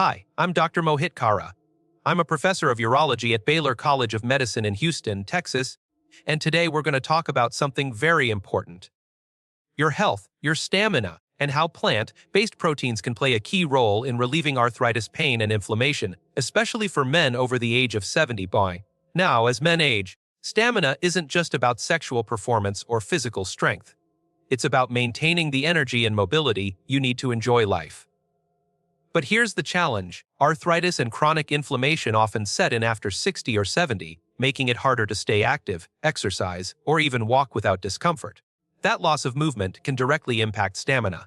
Hi, I'm Dr. Mohit Kara. I'm a professor of urology at Baylor College of Medicine in Houston, Texas, and today we're going to talk about something very important: your health, your stamina, and how plant-based proteins can play a key role in relieving arthritis pain and inflammation, especially for men over the age of 70. Now, as men age, stamina isn't just about sexual performance or physical strength. It's about maintaining the energy and mobility you need to enjoy life. But here's the challenge: arthritis and chronic inflammation often set in after 60 or 70, making it harder to stay active, exercise, or even walk without discomfort. That loss of movement can directly impact stamina.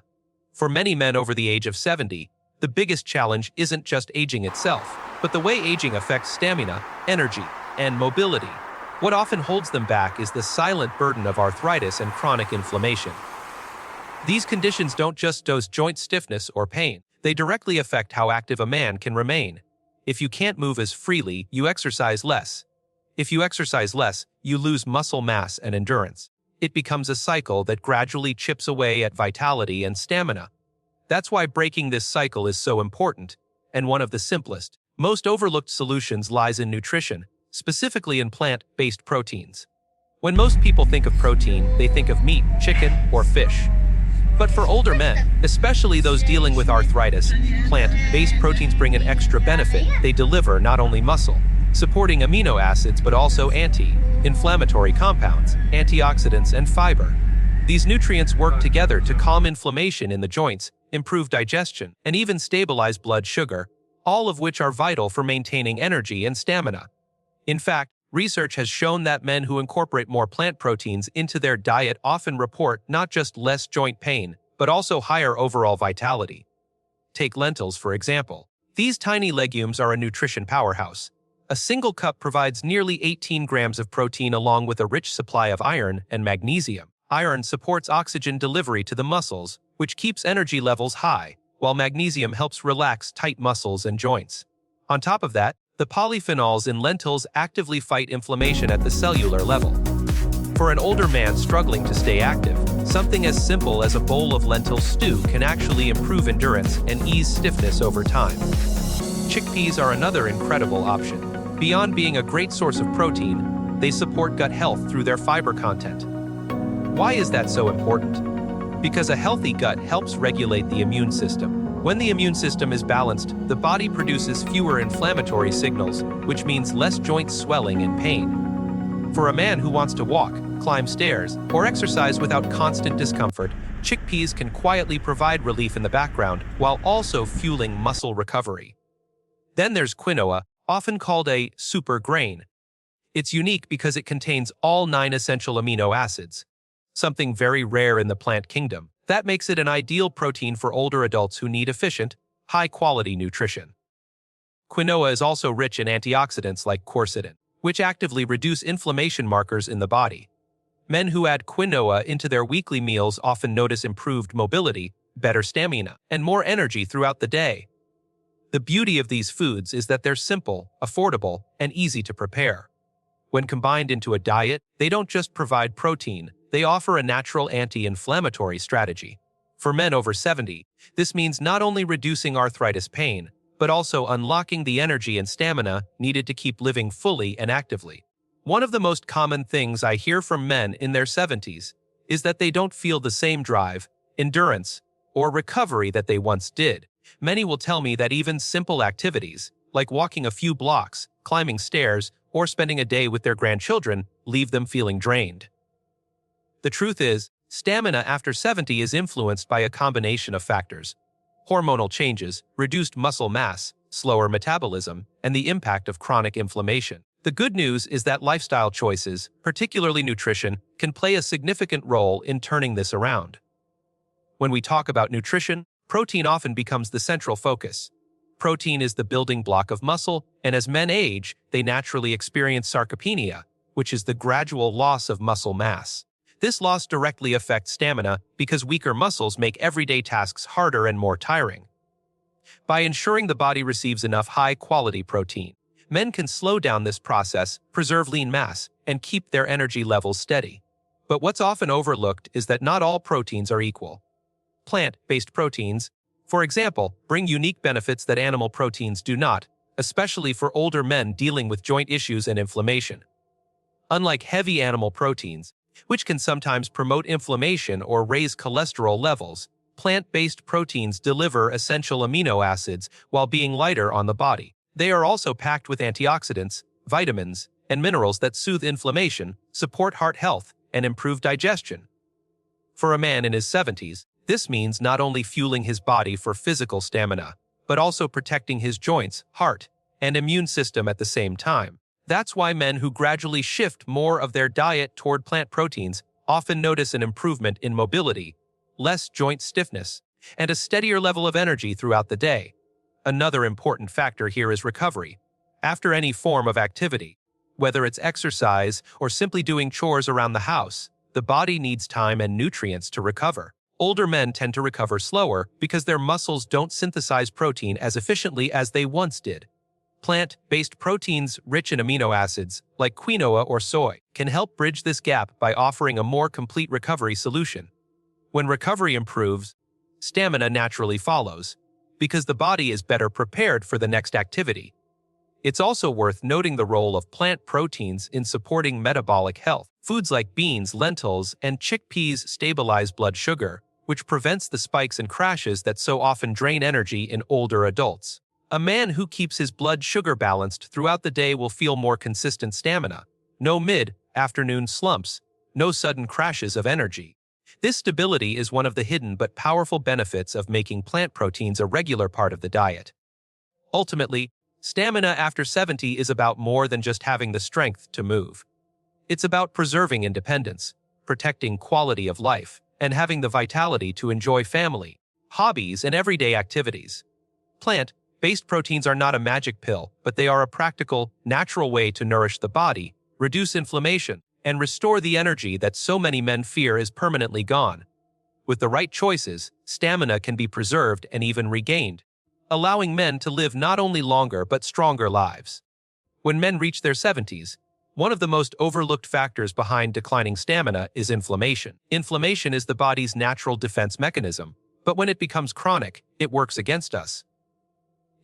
For many men over the age of 70, the biggest challenge isn't just aging itself, but the way aging affects stamina, energy, and mobility. What often holds them back is the silent burden of arthritis and chronic inflammation. These conditions don't just cause joint stiffness or pain. They directly affect how active a man can remain. If you can't move as freely, you exercise less. If you exercise less, you lose muscle mass and endurance. It becomes a cycle that gradually chips away at vitality and stamina. That's why breaking this cycle is so important, and one of the simplest, most overlooked solutions lies in nutrition, specifically in plant-based proteins. When most people think of protein, they think of meat, chicken, or fish. But for older men, especially those dealing with arthritis, plant-based proteins bring an extra benefit. They deliver not only muscle, supporting amino acids, but also anti-inflammatory compounds, antioxidants, and fiber. These nutrients work together to calm inflammation in the joints, improve digestion, and even stabilize blood sugar, all of which are vital for maintaining energy and stamina. In fact, research has shown that men who incorporate more plant proteins into their diet often report not just less joint pain, but also higher overall vitality. Take lentils, for example. These tiny legumes are a nutrition powerhouse. A single cup provides nearly 18 grams of protein along with a rich supply of iron and magnesium. Iron supports oxygen delivery to the muscles, which keeps energy levels high, while magnesium helps relax tight muscles and joints. On top of that, the polyphenols in lentils actively fight inflammation at the cellular level. For an older man struggling to stay active, something as simple as a bowl of lentil stew can actually improve endurance and ease stiffness over time. Chickpeas are another incredible option. Beyond being a great source of protein, they support gut health through their fiber content. Why is that so important? Because a healthy gut helps regulate the immune system. When the immune system is balanced, the body produces fewer inflammatory signals, which means less joint swelling and pain. For a man who wants to walk, climb stairs, or exercise without constant discomfort, chickpeas can quietly provide relief in the background while also fueling muscle recovery. Then there's quinoa, often called a super grain. It's unique because it contains all 9 essential amino acids, something very rare in the plant kingdom. That makes it an ideal protein for older adults who need efficient, high-quality nutrition. Quinoa is also rich in antioxidants like quercetin, which actively reduce inflammation markers in the body. Men who add quinoa into their weekly meals often notice improved mobility, better stamina, and more energy throughout the day. The beauty of these foods is that they're simple, affordable, and easy to prepare. When combined into a diet, they don't just provide protein, they offer a natural anti-inflammatory strategy. For men over 70, this means not only reducing arthritis pain, but also unlocking the energy and stamina needed to keep living fully and actively. One of the most common things I hear from men in their 70s is that they don't feel the same drive, endurance, or recovery that they once did. Many will tell me that even simple activities, like walking a few blocks, climbing stairs, or spending a day with their grandchildren, leave them feeling drained. The truth is, stamina after 70 is influenced by a combination of factors: hormonal changes, reduced muscle mass, slower metabolism, and the impact of chronic inflammation. The good news is that lifestyle choices, particularly nutrition, can play a significant role in turning this around. When we talk about nutrition, protein often becomes the central focus. Protein is the building block of muscle, and as men age, they naturally experience sarcopenia, which is the gradual loss of muscle mass. This loss directly affects stamina because weaker muscles make everyday tasks harder and more tiring. By ensuring the body receives enough high-quality protein, men can slow down this process, preserve lean mass, and keep their energy levels steady. But what's often overlooked is that not all proteins are equal. Plant-based proteins, for example, bring unique benefits that animal proteins do not, especially for older men dealing with joint issues and inflammation. Unlike heavy animal proteins, which can sometimes promote inflammation or raise cholesterol levels, plant-based proteins deliver essential amino acids while being lighter on the body. They are also packed with antioxidants, vitamins, and minerals that soothe inflammation, support heart health, and improve digestion. For a man in his 70s, this means not only fueling his body for physical stamina, but also protecting his joints, heart, and immune system at the same time. That's why men who gradually shift more of their diet toward plant proteins often notice an improvement in mobility, less joint stiffness, and a steadier level of energy throughout the day. Another important factor here is recovery. After any form of activity, whether it's exercise or simply doing chores around the house, the body needs time and nutrients to recover. Older men tend to recover slower because their muscles don't synthesize protein as efficiently as they once did. Plant-based proteins rich in amino acids, like quinoa or soy, can help bridge this gap by offering a more complete recovery solution. When recovery improves, stamina naturally follows, because the body is better prepared for the next activity. It's also worth noting the role of plant proteins in supporting metabolic health. Foods like beans, lentils, and chickpeas stabilize blood sugar, which prevents the spikes and crashes that so often drain energy in older adults. A man who keeps his blood sugar balanced throughout the day will feel more consistent stamina. No mid-afternoon slumps, no sudden crashes of energy. This stability is one of the hidden but powerful benefits of making plant proteins a regular part of the diet. Ultimately, stamina after 70 is about more than just having the strength to move. It's about preserving independence, protecting quality of life, and having the vitality to enjoy family, hobbies, and everyday activities. Plant-based proteins are not a magic pill, but they are a practical, natural way to nourish the body, reduce inflammation, and restore the energy that so many men fear is permanently gone. With the right choices, stamina can be preserved and even regained, allowing men to live not only longer but stronger lives. When men reach their 70s, one of the most overlooked factors behind declining stamina is inflammation. Inflammation is the body's natural defense mechanism, but when it becomes chronic, it works against us.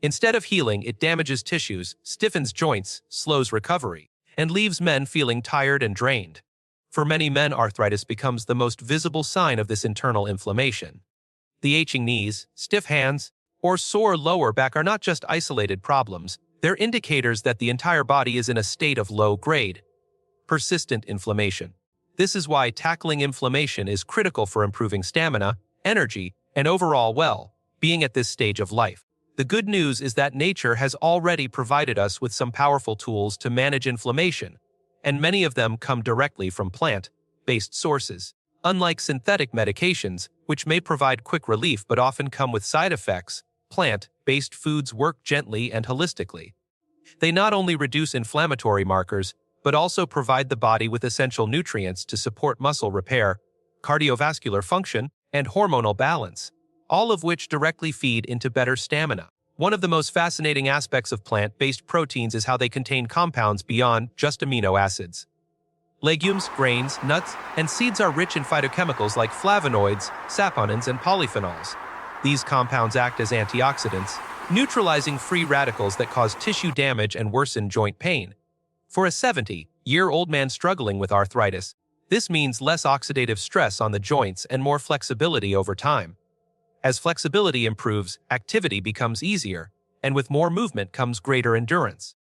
Instead of healing, it damages tissues, stiffens joints, slows recovery, and leaves men feeling tired and drained. For many men, arthritis becomes the most visible sign of this internal inflammation. The aching knees, stiff hands, or sore lower back are not just isolated problems, they're indicators that the entire body is in a state of low-grade, persistent inflammation. This is why tackling inflammation is critical for improving stamina, energy, and overall well-being at this stage of life. The good news is that nature has already provided us with some powerful tools to manage inflammation, and many of them come directly from plant-based sources. Unlike synthetic medications, which may provide quick relief but often come with side effects, plant-based foods work gently and holistically. They not only reduce inflammatory markers, but also provide the body with essential nutrients to support muscle repair, cardiovascular function, and hormonal balance, all of which directly feed into better stamina. One of the most fascinating aspects of plant-based proteins is how they contain compounds beyond just amino acids. Legumes, grains, nuts, and seeds are rich in phytochemicals like flavonoids, saponins, and polyphenols. These compounds act as antioxidants, neutralizing free radicals that cause tissue damage and worsen joint pain. For a 70-year-old man struggling with arthritis, this means less oxidative stress on the joints and more flexibility over time. As flexibility improves, activity becomes easier, and with more movement comes greater endurance.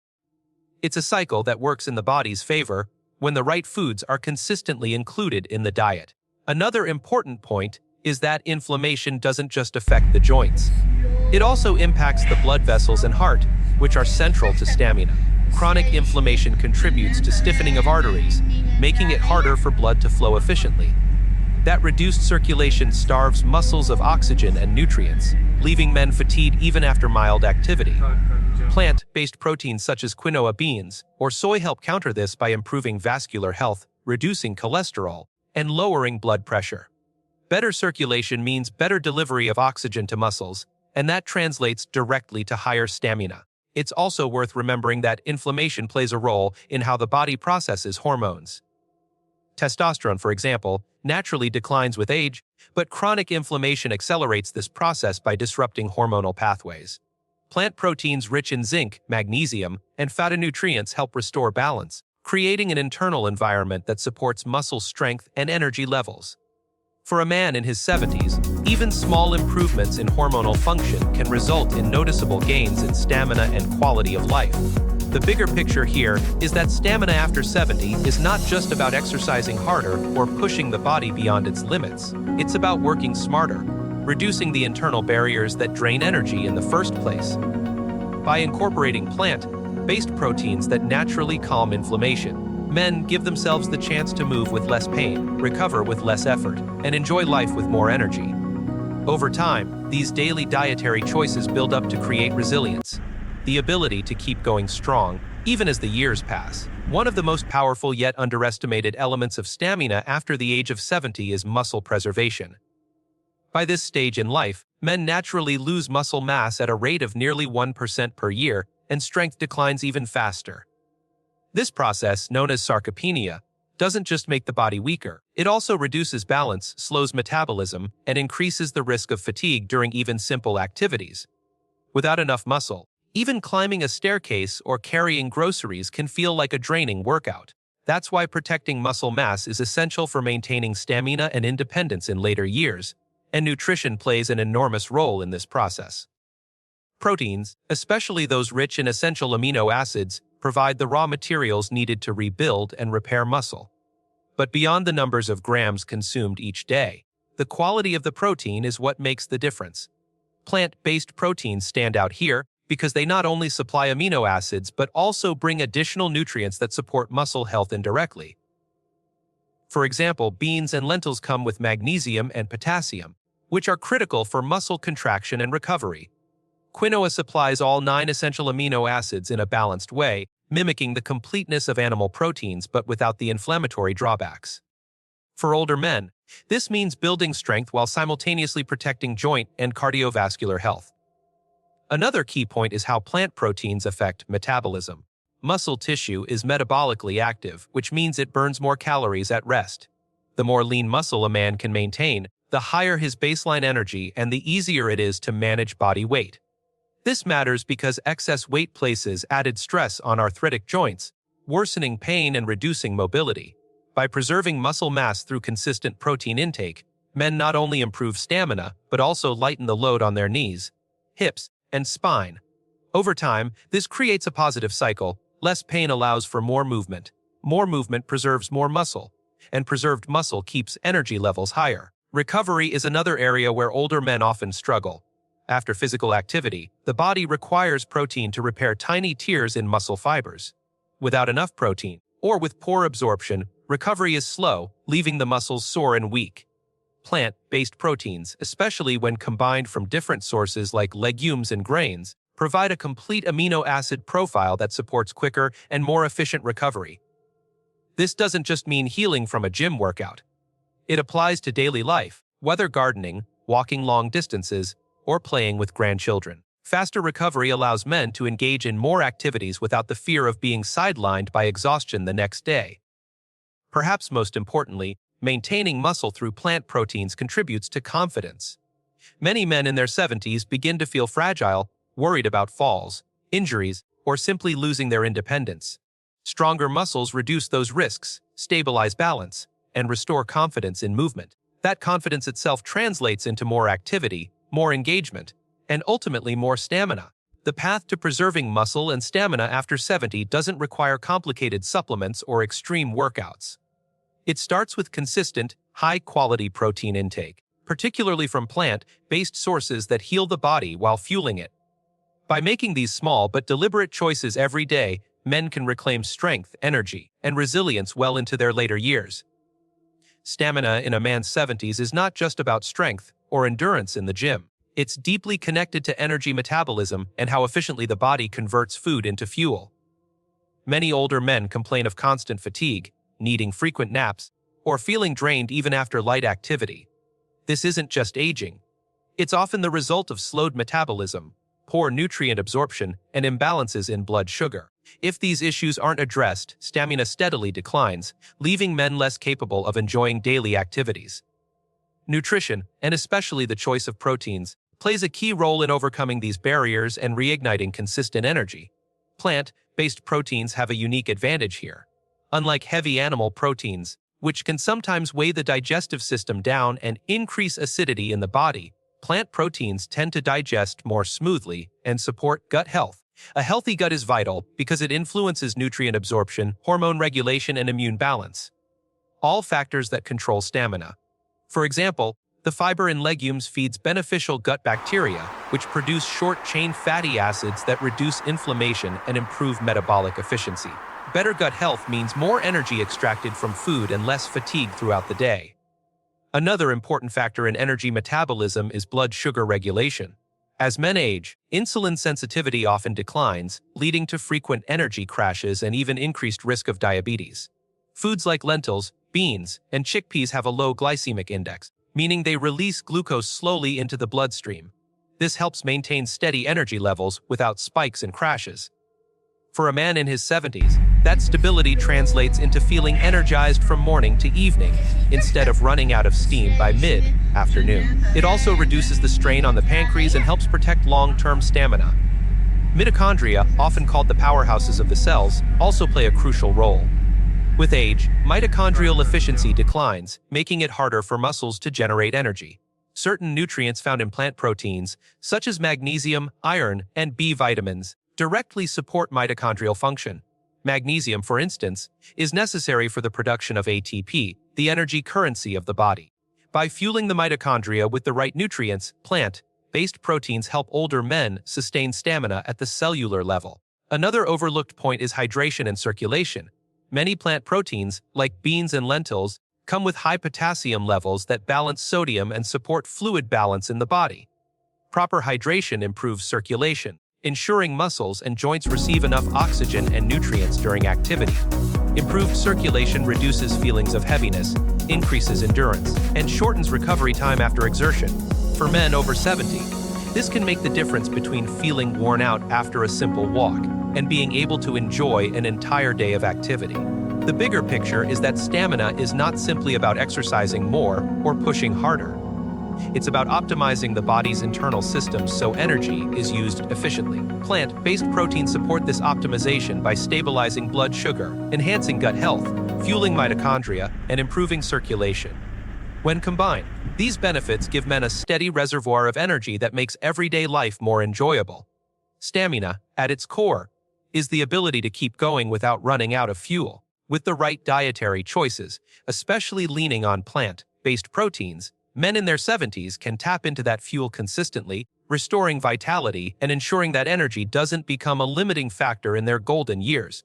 It's a cycle that works in the body's favor when the right foods are consistently included in the diet. Another important point is that inflammation doesn't just affect the joints. It also impacts the blood vessels and heart, which are central to stamina. Chronic inflammation contributes to stiffening of arteries, making it harder for blood to flow efficiently. That reduced circulation starves muscles of oxygen and nutrients, leaving men fatigued even after mild activity. Plant-based proteins such as quinoa beans or soy help counter this by improving vascular health, reducing cholesterol, and lowering blood pressure. Better circulation means better delivery of oxygen to muscles, and that translates directly to higher stamina. It's also worth remembering that inflammation plays a role in how the body processes hormones. Testosterone, for example, naturally declines with age, but chronic inflammation accelerates this process by disrupting hormonal pathways. Plant proteins rich in zinc, magnesium, and phytonutrients help restore balance, creating an internal environment that supports muscle strength and energy levels. For a man in his 70s, even small improvements in hormonal function can result in noticeable gains in stamina and quality of life. The bigger picture here is that stamina after 70 is not just about exercising harder or pushing the body beyond its limits. It's about working smarter, reducing the internal barriers that drain energy in the first place. By incorporating plant-based proteins that naturally calm inflammation, men give themselves the chance to move with less pain, recover with less effort, and enjoy life with more energy. Over time, these daily dietary choices build up to create resilience, the ability to keep going strong, even as the years pass. One of the most powerful yet underestimated elements of stamina after the age of 70 is muscle preservation. By this stage in life, men naturally lose muscle mass at a rate of nearly 1% per year, and strength declines even faster. This process, known as sarcopenia, doesn't just make the body weaker. It also reduces balance, slows metabolism, and increases the risk of fatigue during even simple activities. Without enough muscle, even climbing a staircase or carrying groceries can feel like a draining workout. That's why protecting muscle mass is essential for maintaining stamina and independence in later years, and nutrition plays an enormous role in this process. Proteins, especially those rich in essential amino acids, provide the raw materials needed to rebuild and repair muscle. But beyond the numbers of grams consumed each day, the quality of the protein is what makes the difference. Plant-based proteins stand out here because they not only supply amino acids but also bring additional nutrients that support muscle health indirectly. For example, beans and lentils come with magnesium and potassium, which are critical for muscle contraction and recovery. Quinoa supplies all 9 essential amino acids in a balanced way, mimicking the completeness of animal proteins but without the inflammatory drawbacks. For older men, this means building strength while simultaneously protecting joint and cardiovascular health. Another key point is how plant proteins affect metabolism. Muscle tissue is metabolically active, which means it burns more calories at rest. The more lean muscle a man can maintain, the higher his baseline energy and the easier it is to manage body weight. This matters because excess weight places added stress on arthritic joints, worsening pain and reducing mobility. By preserving muscle mass through consistent protein intake, men not only improve stamina but also lighten the load on their knees, hips, and spine. Over time, this creates a positive cycle. Less pain allows for more movement preserves more muscle, and preserved muscle keeps energy levels higher. Recovery is another area where older men often struggle. After physical activity, the body requires protein to repair tiny tears in muscle fibers. Without enough protein, or with poor absorption, recovery is slow, leaving the muscles sore and weak. Plant-based proteins, especially when combined from different sources like legumes and grains, provide a complete amino acid profile that supports quicker and more efficient recovery. This doesn't just mean healing from a gym workout. It applies to daily life, whether gardening, walking long distances, or playing with grandchildren. Faster recovery allows men to engage in more activities without the fear of being sidelined by exhaustion the next day. Perhaps most importantly, maintaining muscle through plant proteins contributes to confidence. Many men in their 70s begin to feel fragile, worried about falls, injuries, or simply losing their independence. Stronger muscles reduce those risks, stabilize balance, and restore confidence in movement. That confidence itself translates into more activity, more engagement, and ultimately more stamina. The path to preserving muscle and stamina after 70 doesn't require complicated supplements or extreme workouts. It starts with consistent, high-quality protein intake, particularly from plant-based sources that heal the body while fueling it. By making these small but deliberate choices every day, men can reclaim strength, energy, and resilience well into their later years. Stamina in a man's 70s is not just about strength or endurance in the gym. It's deeply connected to energy metabolism and how efficiently the body converts food into fuel. Many older men complain of constant fatigue, needing frequent naps, or feeling drained even after light activity. This isn't just aging. It's often the result of slowed metabolism, poor nutrient absorption, and imbalances in blood sugar. If these issues aren't addressed, stamina steadily declines, leaving men less capable of enjoying daily activities. Nutrition, and especially the choice of proteins, plays a key role in overcoming these barriers and reigniting consistent energy. Plant-based proteins have a unique advantage here. Unlike heavy animal proteins, which can sometimes weigh the digestive system down and increase acidity in the body, plant proteins tend to digest more smoothly and support gut health. A healthy gut is vital because it influences nutrient absorption, hormone regulation, and immune balance, all factors that control stamina. For example, the fiber in legumes feeds beneficial gut bacteria, which produce short-chain fatty acids that reduce inflammation and improve metabolic efficiency. Better gut health means more energy extracted from food and less fatigue throughout the day. Another important factor in energy metabolism is blood sugar regulation. As men age, insulin sensitivity often declines, leading to frequent energy crashes and even increased risk of diabetes. Foods like lentils, beans, and chickpeas have a low glycemic index, meaning they release glucose slowly into the bloodstream. This helps maintain steady energy levels without spikes and crashes. For a man in his 70s, that stability translates into feeling energized from morning to evening, instead of running out of steam by mid-afternoon. It also reduces the strain on the pancreas and helps protect long-term stamina. Mitochondria, often called the powerhouses of the cells, also play a crucial role. With age, mitochondrial efficiency declines, making it harder for muscles to generate energy. Certain nutrients found in plant proteins, such as magnesium, iron, and B vitamins, directly support mitochondrial function. Magnesium, for instance, is necessary for the production of ATP, the energy currency of the body. By fueling the mitochondria with the right nutrients, plant-based proteins help older men sustain stamina at the cellular level. Another overlooked point is hydration and circulation. Many plant proteins, like beans and lentils, come with high potassium levels that balance sodium and support fluid balance in the body. Proper hydration improves circulation, ensuring muscles and joints receive enough oxygen and nutrients during activity. Improved circulation reduces feelings of heaviness, increases endurance, and shortens recovery time after exertion. For men over 70, this can make the difference between feeling worn out after a simple walk and being able to enjoy an entire day of activity. The bigger picture is that stamina is not simply about exercising more or pushing harder. It's about optimizing the body's internal systems so energy is used efficiently. Plant-based proteins support this optimization by stabilizing blood sugar, enhancing gut health, fueling mitochondria, and improving circulation. When combined, these benefits give men a steady reservoir of energy that makes everyday life more enjoyable. Stamina, at its core, is the ability to keep going without running out of fuel. With the right dietary choices, especially leaning on plant-based proteins, men in their 70s can tap into that fuel consistently, restoring vitality and ensuring that energy doesn't become a limiting factor in their golden years.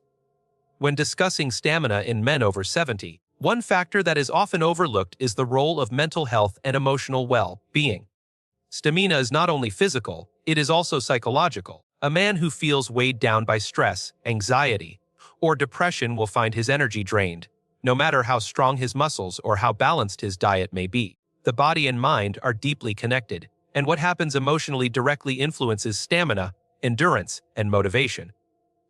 When discussing stamina in men over 70, one factor that is often overlooked is the role of mental health and emotional well-being. Stamina is not only physical, it is also psychological. A man who feels weighed down by stress, anxiety, or depression will find his energy drained, no matter how strong his muscles or how balanced his diet may be. The body and mind are deeply connected, and what happens emotionally directly influences stamina, endurance, and motivation.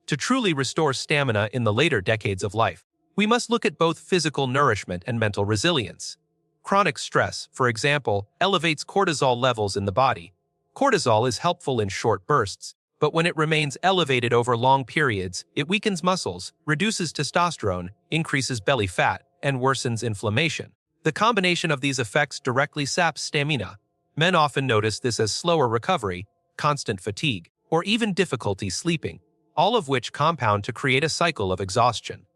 To truly restore stamina in the later decades of life, we must look at both physical nourishment and mental resilience. Chronic stress, for example, elevates cortisol levels in the body. Cortisol is helpful in short bursts, but when it remains elevated over long periods, it weakens muscles, reduces testosterone, increases belly fat, and worsens inflammation. The combination of these effects directly saps stamina. Men often notice this as slower recovery, constant fatigue, or even difficulty sleeping, all of which compound to create a cycle of exhaustion.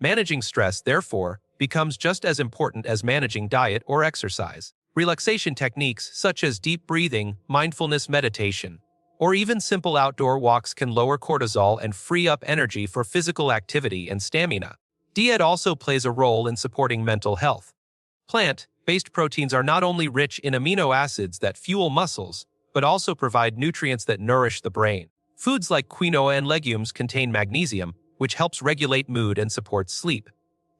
Managing stress, therefore, becomes just as important as managing diet or exercise. Relaxation techniques such as deep breathing, mindfulness meditation, or even simple outdoor walks can lower cortisol and free up energy for physical activity and stamina. Diet also plays a role in supporting mental health. Plant-based proteins are not only rich in amino acids that fuel muscles, but also provide nutrients that nourish the brain. Foods like quinoa and legumes contain magnesium, which helps regulate mood and supports sleep.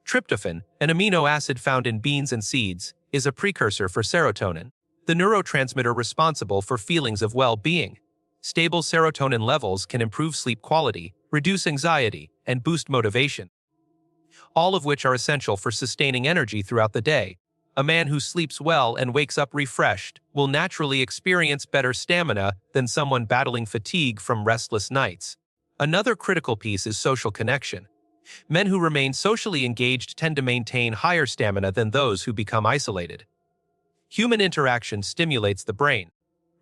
Tryptophan, an amino acid found in beans and seeds, is a precursor for serotonin, the neurotransmitter responsible for feelings of well-being. Stable serotonin levels can improve sleep quality, reduce anxiety, and boost motivation, all of which are essential for sustaining energy throughout the day. A man who sleeps well and wakes up refreshed will naturally experience better stamina than someone battling fatigue from restless nights. Another critical piece is social connection. Men who remain socially engaged tend to maintain higher stamina than those who become isolated. Human interaction stimulates the brain,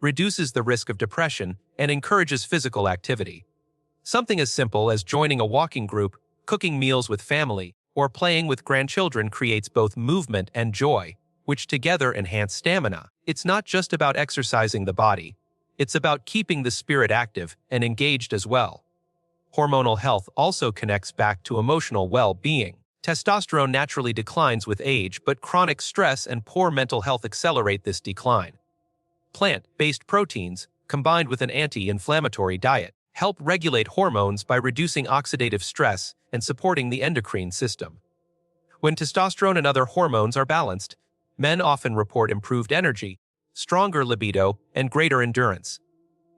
reduces the risk of depression, and encourages physical activity. Something as simple as joining a walking group, cooking meals with family, or playing with grandchildren creates both movement and joy, which together enhance stamina. It's not just about exercising the body. It's about keeping the spirit active and engaged as well. Hormonal health also connects back to emotional well-being. Testosterone naturally declines with age, but chronic stress and poor mental health accelerate this decline. Plant-based proteins, combined with an anti-inflammatory diet, help regulate hormones by reducing oxidative stress and supporting the endocrine system. When testosterone and other hormones are balanced, men often report improved energy, stronger libido, and greater endurance.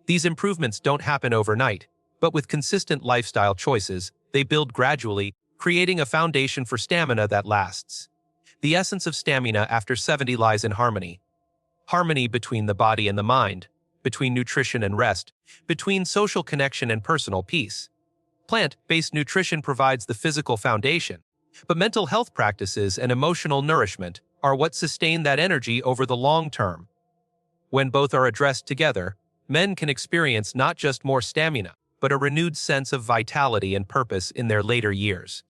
These improvements don't happen overnight, but with consistent lifestyle choices, they build gradually, creating a foundation for stamina that lasts. The essence of stamina after 70 lies in harmony. Harmony between the body and the mind, between nutrition and rest, between social connection and personal peace. Plant-based nutrition provides the physical foundation, but mental health practices and emotional nourishment are what sustain that energy over the long term. When both are addressed together, men can experience not just more stamina, but a renewed sense of vitality and purpose in their later years.